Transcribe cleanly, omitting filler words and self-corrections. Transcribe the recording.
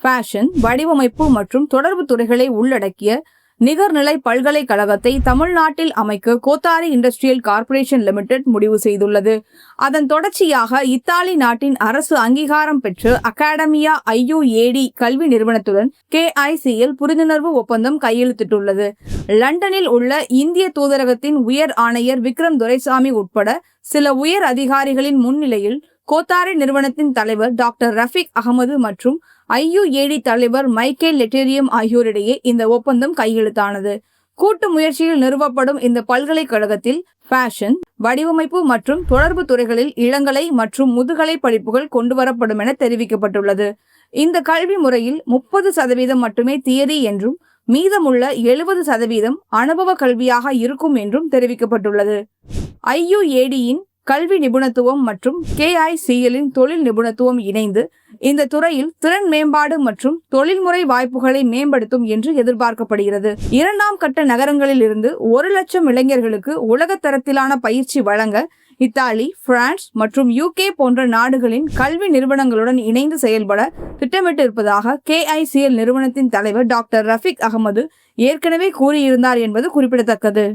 Fashion, வடிவமைப்பு மற்றும் தொடர்பு துறைகளை உள்ளடக்கிய நிகர்நிலை பல்கலைக்கழகத்தை தமிழ்நாட்டில் அமைக்க கோத்தாரி இண்டஸ்ட்ரியல் கார்ப்பரேஷன் லிமிடெட் முடிவு செய்துள்ளது. அதன் தொடர்ச்சியாக இத்தாலி நாட்டின் அரசு அங்கீகாரம் பெற்ற அகாடமியா IUAD கல்வி நிறுவனத்துடன் KICL புரிந்துணர்வு ஒப்பந்தம் கையெழுத்திட்டுள்ளது. லண்டனில் உள்ள இந்திய தூதரகத்தின் உயர் ஆணையர் விக்ரம் துரைசாமி உட்பட சில உயர் அதிகாரிகளின் முன்னிலையில் கோத்தாரி நிறுவனத்தின் தலைவர் டாக்டர் ரஃபீக் அகமது மற்றும் IUAD தலைவர் மைக்கேல் லெட்டேரியம் ஆகியோரிடையே இந்த ஒப்பந்தம் கையெழுத்தானது. கூட்டு முயற்சியில் நிறுவப்படும் இந்த பல்கலைக்கழகத்தில் ஃபேஷன், வடிவமைப்பு மற்றும் தொடர்பு துறைகளில் இளங்கலை மற்றும் முதுகலை படிப்புகள் கொண்டுவரப்படும் என தெரிவிக்கப்பட்டுள்ளது. இந்த கல்வி முறையில் 30% மட்டுமே தியரி என்றும் மீதமுள்ள 70% அனுபவ கல்வியாக இருக்கும் என்றும் தெரிவிக்கப்பட்டுள்ளது. IUAD-யின் கல்வி நிபுணத்துவம் மற்றும் KICL-இன் தொழில் நிபுணத்துவம் இணைந்து இந்த துறையில் திறன் மேம்பாடு மற்றும் தொழில்முறை வாய்ப்புகளை மேம்படுத்தும் என்று எதிர்பார்க்கப்படுகிறது. 2ஆம் கட்ட நகரங்களில் இருந்து 1 லட்சம் இளைஞர்களுக்கு உலகத்தரத்திலான பயிற்சி வழங்க இத்தாலி, பிரான்ஸ் மற்றும் UK போன்ற நாடுகளின் கல்வி நிறுவனங்களுடன் இணைந்து செயல்பட திட்டமிட்டிருப்பதாக KICL நிறுவனத்தின் தலைவர் டாக்டர் ரஃபீக் அகமது ஏற்கனவே கூறியிருந்தார் என்பது குறிப்பிடத்தக்கது.